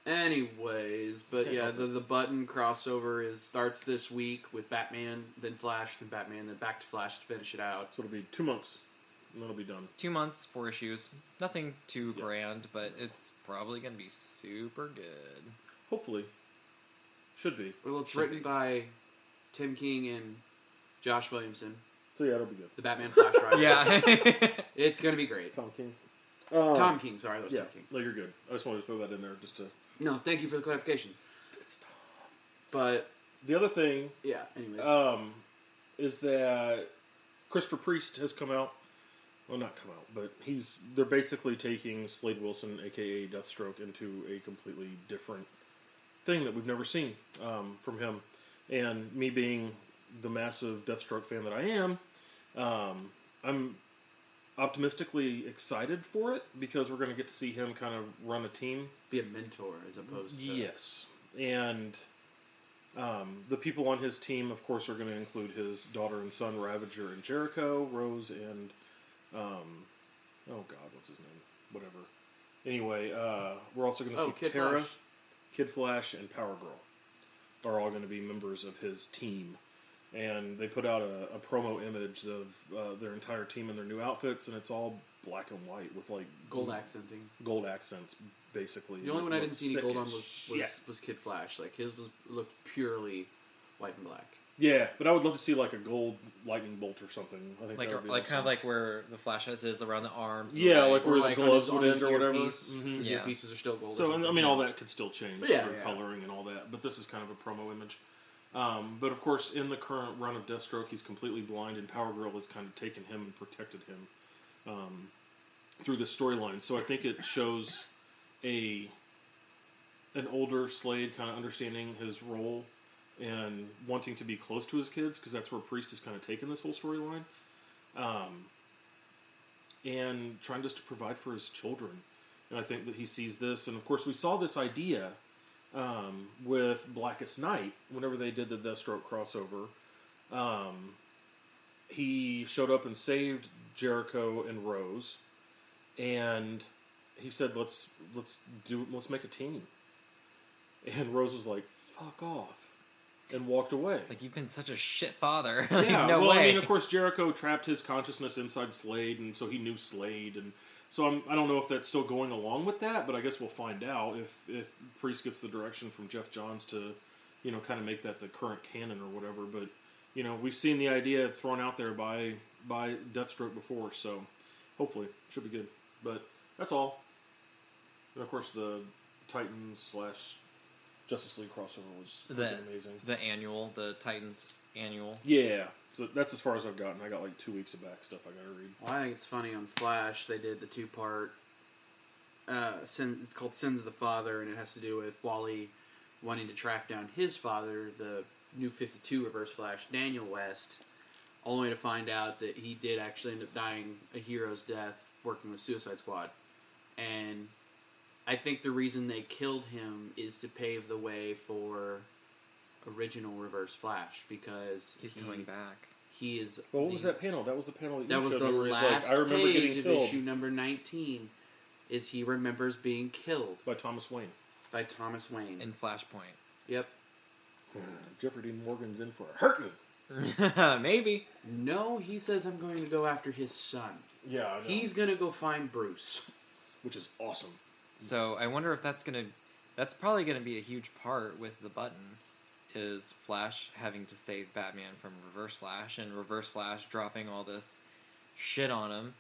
Anyways, but yeah, the button crossover starts this week with Batman, then Flash, then Batman, then back to Flash to finish it out. So it'll be 2 months, and that'll be done. 2 months, 4 issues. Nothing too grand, but it's probably going to be super good. Hopefully. Should be. Well, it's written by Tim King and Josh Williamson. So yeah, it'll be good. The Batman Flash rival. Yeah. It's going to be great. Tom King. Tom King, sorry, that was Tom King. No, you're good. I just wanted to throw that in there just to... No, thank you for the clarification. But... The other thing... Yeah, anyways. Is that Christopher Priest has come out. Well, not come out, but they're basically taking Slade Wilson, a.k.a. Deathstroke, into a completely different thing that we've never seen from him. And me being the massive Deathstroke fan that I am, I'm optimistically excited for it because we're going to get to see him kind of run a team. Be a mentor as opposed to... Yes. And the people on his team, of course, are going to include his daughter and son, Ravager and Jericho, Rose and... oh, God, what's his name? Whatever. Anyway, we're also going to see Kid Terra, Flash. Kid Flash, and Power Girl are all going to be members of his team. And they put out a promo image of their entire team in their new outfits, and it's all black and white with like gold accenting. Gold accents, basically. The only one I didn't see any gold on was Kid Flash. Like his looked purely white and black. Yeah, but I would love to see like a gold lightning bolt or something. I think like that would be like awesome. kind of like where the Flash has his around the arms. Yeah, like where like the gloves on would his end or whatever. earpiece. Mm-hmm. His earpieces are still gold. So I mean, all that could still change for coloring and all that. But this is kind of a promo image. But of course, in the current run of Deathstroke, he's completely blind, and Power Girl has kind of taken him and protected him through this storyline. So I think it shows an older Slade kind of understanding his role and wanting to be close to his kids, because that's where Priest has kind of taken this whole storyline, and trying just to provide for his children. And I think that he sees this, and of course we saw this idea with Blackest Night, whenever they did the Deathstroke crossover. He showed up and saved Jericho and Rose, and he said, "Let's make a team." And Rose was like, "Fuck off," and walked away. Like, you've been such a shit father. Yeah, no well, way. I mean, of course, Jericho trapped his consciousness inside Slade, and so he knew Slade, and so I don't know if that's still going along with that, but I guess we'll find out if Priest gets the direction from Jeff Johns to, kind of make that the current canon or whatever. But we've seen the idea thrown out there by Deathstroke before, so hopefully should be good. But that's all. And of course, the Titans / Justice League crossover was amazing. The Titans annual. Yeah. So that's as far as I've gotten. I got like 2 weeks of back stuff I gotta read. Well, I think it's funny on Flash they did the 2-part. It's called Sins of the Father, and it has to do with Wally wanting to track down his father, the New 52 Reverse Flash, Daniel West, only to find out that he did actually end up dying a hero's death working with Suicide Squad. And I think the reason they killed him is to pave the way for original Reverse Flash, because he's coming back. He is. Well, what was that panel? That was the panel that you showed was the me. last I remember page getting of killed issue number 19. Is he remembers being killed by Thomas Wayne. In Flashpoint. Yep. Jeffrey Dean Morgan's in for a hurting. Maybe. No, he says I'm going to go after his son. Yeah, I know. He's going to go find Bruce, which is awesome. So I wonder if that's probably gonna be a huge part with the button, is Flash having to save Batman from Reverse Flash, and Reverse Flash dropping all this shit on him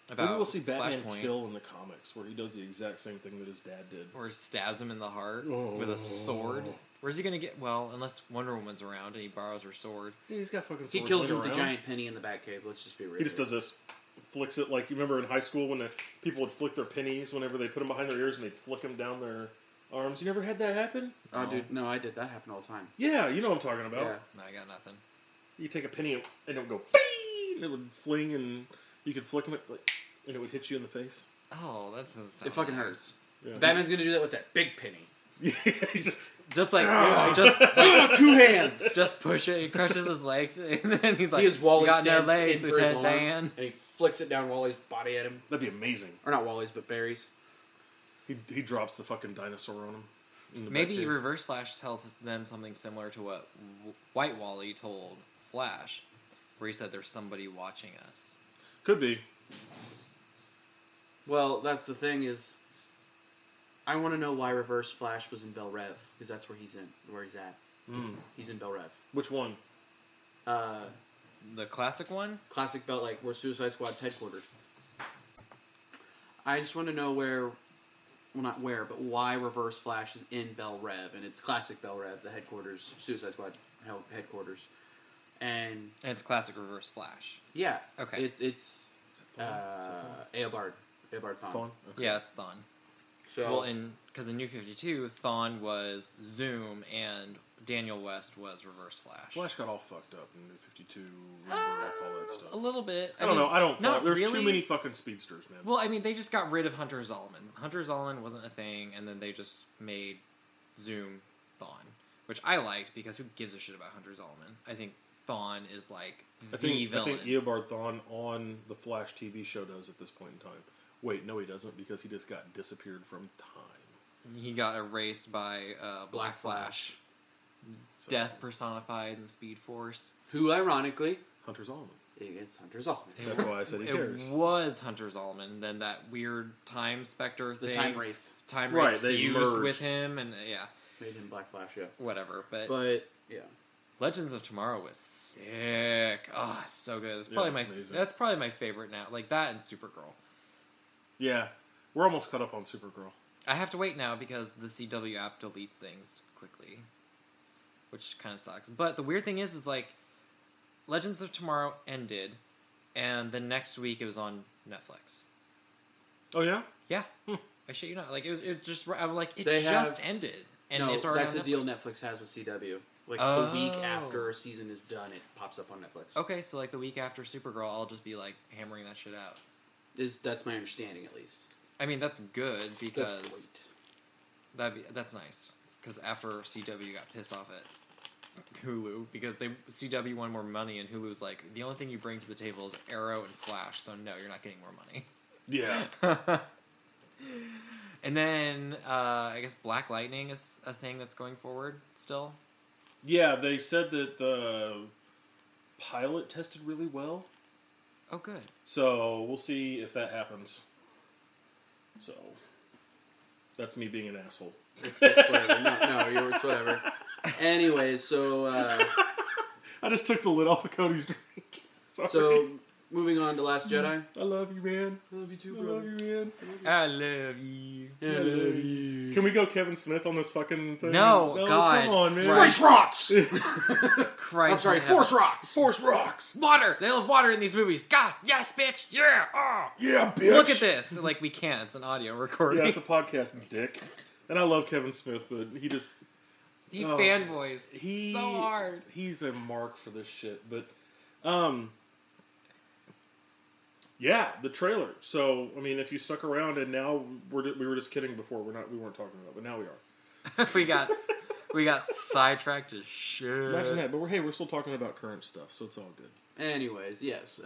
about Maybe we'll see Batman Flashpoint. kill in the comics, where he does the exact same thing that his dad did. Or stabs him in the heart with a sword. Where's he gonna get? Well, unless Wonder Woman's around and he borrows her sword. Yeah, he's got fucking swords. He kills him with around. the giant penny in the Batcave. Let's just be real. He just does this. Flicks it like you remember in high school when the people would flick their pennies whenever they put them behind their ears and they'd flick them down their arms. You never had that happen? Oh, dude, no, I did. That happen all the time. Yeah, you know what I'm talking about. Yeah. No, I got nothing. You take a penny and it would go, and it would fling, and you could flick them, and it would hit you in the face. Oh, that doesn't sound It fucking nice. hurts. Yeah. Batman's gonna do that with that big penny. Yeah, he's Just like, two hands. Just push it. He crushes his legs, and then he's like, He has Wally "You got no stand legs, in for his Lieutenant arm, Dan." and he flicks it down Wally's body at him. That'd be amazing. Or not Wally's, but Barry's. He drops the fucking dinosaur on him. Maybe Reverse Flash tells them something similar to what White Wally told Flash, where he said there's somebody watching us. Could be. Well, that's the thing is, I want to know why Reverse Flash was in Bel Rev, because that's where he's at. He's in Bel Rev. Which one? The classic one? Classic Bel, like where Suicide Squad's headquartered. I just want to know where, well, not where, but why Reverse Flash is in Bel Rev, and it's classic Bel Rev, the headquarters, Suicide Squad headquarters, and it's classic Reverse Flash. Yeah. Okay. It's Eobard Thawne. Thawne? Okay. Yeah, it's Thawne. So, well, because in New 52, Thawne was Zoom and Daniel West was Reverse Flash. Flash got all fucked up in New 52, Rebirth, all that stuff. A little bit. I don't know. I don't. Not There's really. too many fucking speedsters, man. Well, I mean, they just got rid of Hunter Zolomon. Hunter Zolomon wasn't a thing, and then they just made Zoom Thawne, which I liked because who gives a shit about Hunter Zolomon? I think Thawne is like the villain. I think Eobard Thawne on the Flash TV show does at this point in time. Wait, no, he doesn't, because he just got disappeared from time. He got erased by Black Flash. So, Death personified in the Speed Force. who, ironically, Hunter Zolomon. is Hunter Zolomon. That's why I said he cares. It was Hunter Zolomon. Then that weird Time Spectre thing. The Time Wraith. Time Right, Wraith they fused merged. with him, and yeah, Made him Black Flash, yeah. whatever. But yeah. Legends of Tomorrow was sick. Oh, so good. It's probably amazing. That's probably my favorite now. Like that and Supergirl. Yeah, we're almost caught up on Supergirl. I have to wait now because the CW app deletes things quickly, which kind of sucks. But the weird thing is like, Legends of Tomorrow ended, and the next week it was on Netflix. Oh yeah? Yeah, I shit you not. Like it just I'm like it They just ended, and no, it's already that's on a Netflix. deal Netflix has with CW. Like Oh. the week after a season is done, it pops up on Netflix. Okay, so like the week after Supergirl, I'll just be like hammering that shit out. That's my understanding, at least. I mean that's good because That's that's nice because after CW got pissed off at Hulu because CW wanted more money and Hulu's like the only thing you bring to the table is Arrow and Flash, so no, you're not getting more money. Yeah. And then I guess Black Lightning is a thing that's going forward still. Yeah, they said that the pilot tested really well. Oh, good. So we'll see if that happens. So that's me being an asshole. It's whatever. No, it's whatever. Anyways, so I just took the lid off of Cody's drink. Sorry. so moving on to Last Jedi. I love you, man. I love you too, I love you, man. I love you. I love you. Can we go Kevin Smith on this fucking thing? No, God. Come on, man. Space rocks. Christ. I'm sorry, in heaven. Force rocks. Force rocks. Water. They love water in these movies. God, yes, bitch. Yeah. Oh. Yeah, bitch. Look at this. Like we can't. It's an audio recording. Yeah, it's a podcast, dick. And I love Kevin Smith, but he just He fanboys he so hard. He's a mark for this shit. But yeah, the trailer. So I mean, if you stuck around, and now we were just kidding before. We weren't talking about, but now we are. we got sidetracked as shit. Imagine that. But we're still talking about current stuff, so it's all good. Anyways, yes.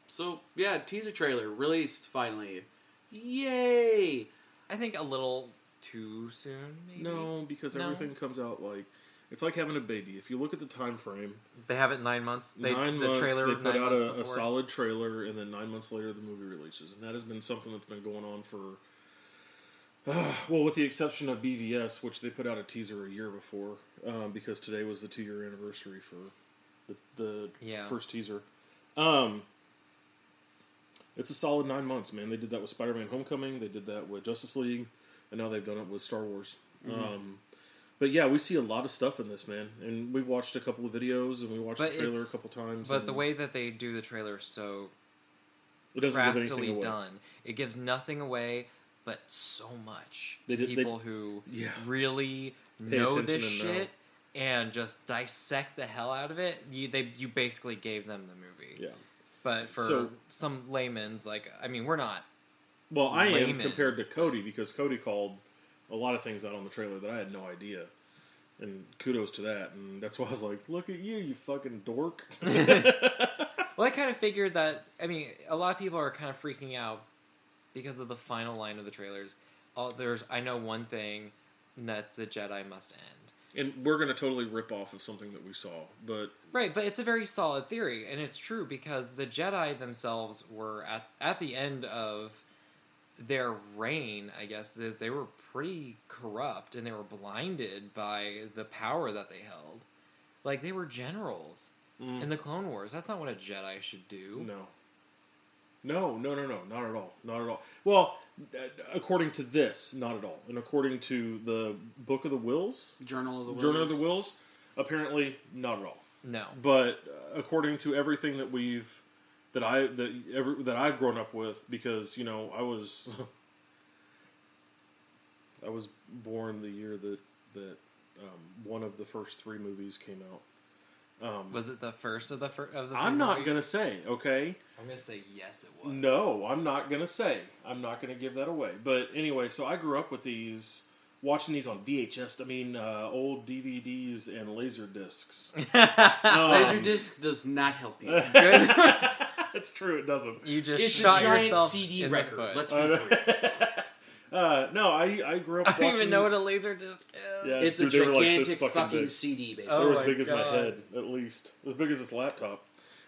So yeah, teaser trailer released finally. Yay! I think a little too soon, maybe? No, because everything comes out like it's like having a baby. If you look at the time frame, They have it 9 months. the trailer they put 9 out months a before. solid trailer, and then 9 months later the movie releases, and that has been something that's been going on for well, with the exception of BVS, which they put out a teaser a year before, because today was the 2-year anniversary for the first teaser. It's a solid 9 months, man. They did that with Spider-Man: Homecoming, they did that with Justice League, and now they've done it with Star Wars. Mm-hmm. But yeah, we see a lot of stuff in this, man. And we watched a couple of videos, and we watched the trailer a couple times. But the way that they do the trailer is so it doesn't give anything craftily away. done. It gives nothing away, but so much They to did- people who Yeah. really Pay know attention this and know. shit and just dissect the hell out of it. You basically gave them the movie. Yeah. But for some layman's, like, I mean, we're not. Well, I am layman's, compared to but- Cody, because Cody called a lot of things out on the trailer that I had no idea. And kudos to that. And that's why I was like, look at you, you fucking dork. Well, I kind of figured that, I mean, a lot of people are kind of freaking out because of the final line of the trailers I know one thing, and that's the Jedi must end. And we're going to totally rip off of something that we saw, but... Right, but it's a very solid theory, and it's true, because the Jedi themselves were, at the end of their reign, I guess, they were pretty corrupt, and they were blinded by the power that they held. Like, they were generals in the Clone Wars. That's not what a Jedi should do. No, not at all. Not at all. Well, according to this, not at all. And according to the Book of the Wills, Journal of the Wills, apparently not at all. No. But according to everything that I've grown up with, because I was born the year that one of the first 3 movies came out. Was it the first of the I'm not going to say, okay? I'm going to say yes, it was. No, I'm not going to say. I'm not going to give that away. But anyway, so I grew up with watching these on VHS, old DVDs and laser discs. Laser disc does not help you. Good? That's true, it doesn't. You just it's shot a giant yourself CD in record. the foot. Let's be clear. No, I grew up I watching... don't even know what a laser disc is. Yeah, it's dude, a they were like gigantic this fucking big. CD, basically. Oh They were as my big as my God. head, at least. As big as this laptop.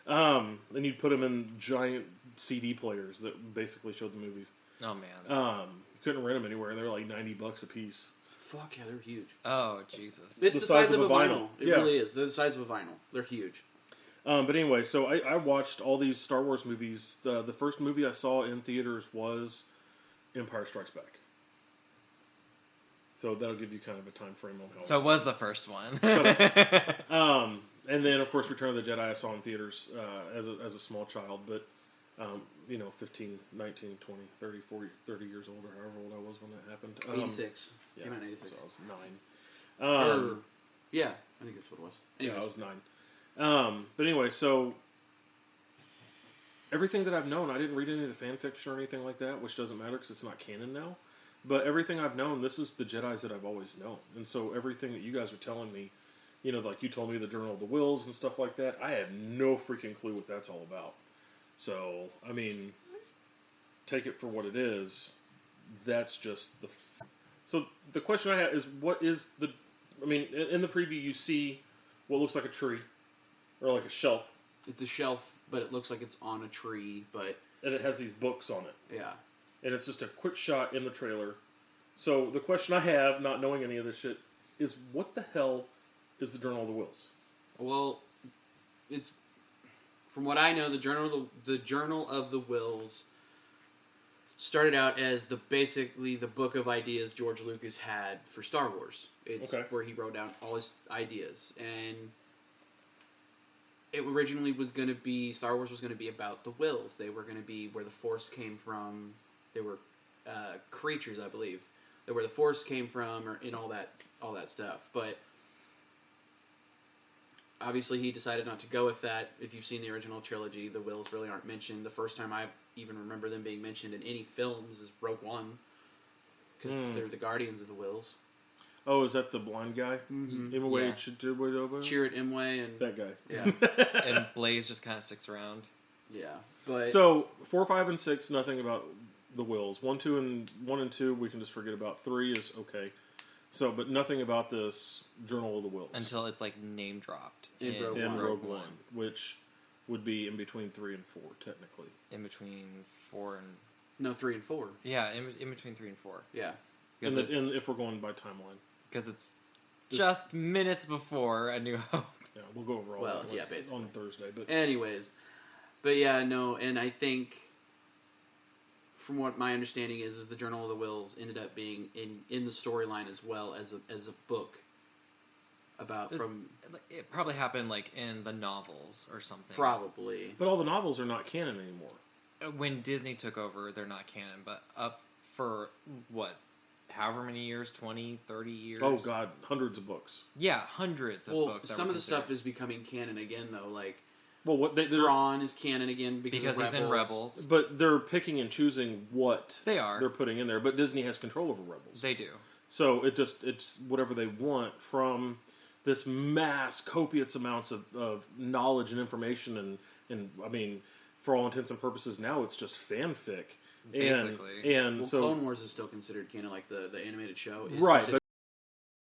And you'd put them in giant CD players that basically showed the movies. Oh, man. Couldn't rent them anywhere. They were like $90 a piece. Fuck yeah, they're huge. Oh, Jesus. It's the size of a vinyl. It really is. They're the size of a vinyl. They're huge. But anyway, so I watched all these Star Wars movies. The first movie I saw in theaters was Empire Strikes Back. So that'll give you kind of a time frame on how. So it was the first one. Shut up. And then, of course, Return of the Jedi I saw in theaters as a small child. But, 15, 19, 20, 30, 40, 30 years old or however old I was when that happened. 86. Yeah, Came out in 86. so I was 9. Yeah, I think that's what it was. Anyways. Yeah, I was 9. But anyway, so everything that I've known, I didn't read any of the fan fiction or anything like that, which doesn't matter because it's not canon now. But everything I've known, this is the Jedis that I've always known. And so everything that you guys are telling me, like you told me the Journal of the Wills and stuff like that, I have no freaking clue what that's all about. So, I mean, take it for what it is. That's just So the question I have is, what is in the preview you see what looks like a tree, or like a shelf. It's a shelf, but it looks like it's on a tree, And it has these books on it. Yeah. And it's just a quick shot in the trailer. So the question I have, not knowing any of this shit, is what the hell is the Journal of the Wills? Well, it's... From what I know, the Journal of the Wills started out as basically the book of ideas George Lucas had for Star Wars. It's where he wrote down all his ideas. And it originally was going to be... Star Wars was going to be about the Wills. They were going to be where the Force came from. They were creatures, I believe. That where the Force came from, and all that stuff. But obviously, he decided not to go with that. If you've seen the original trilogy, the Wills really aren't mentioned. The first time I even remember them being mentioned in any films is Rogue One, because they're the Guardians of the Wills. Oh, is that the blind guy? Mm-hmm. Chirrut Imwe and that guy. Yeah. And Blaze just kind of sticks around. Yeah, but so 4, 5, and 6, nothing about the Wills. 1, 2, 2, we can just forget about. 3 is okay. So, but nothing about this Journal of the Wills until it's like name dropped in Rogue One, which would be in between 3 and 4, technically. In between 4 and... No, 3 and 4. Yeah, in between 3 and 4. Yeah. And if we're going by timeline. Because it's just minutes before A New Hope. Yeah, we'll go over all that basically. on Thursday. But anyways, but yeah, no, and I think from what my understanding is the Journal of the Wills ended up being in the storyline as well as a book about It probably happened like in the novels or something. Probably. But all the novels are not canon anymore. When Disney took over, they're not canon, but up for what? However many years, 20, 30 years. Oh God, hundreds of books. Yeah, hundreds of books. Some of the stuff is becoming canon again, though. Like, Thrawn is canon again because he's in Rebels. But they're picking and choosing what they're putting in there. But Disney has control over Rebels. They do. So it's whatever they want from this copious amounts of knowledge and information, and I mean, for all intents and purposes, now it's just fanfic. basically. And Well, so Clone Wars is still considered canon, like the animated show. Is right, considered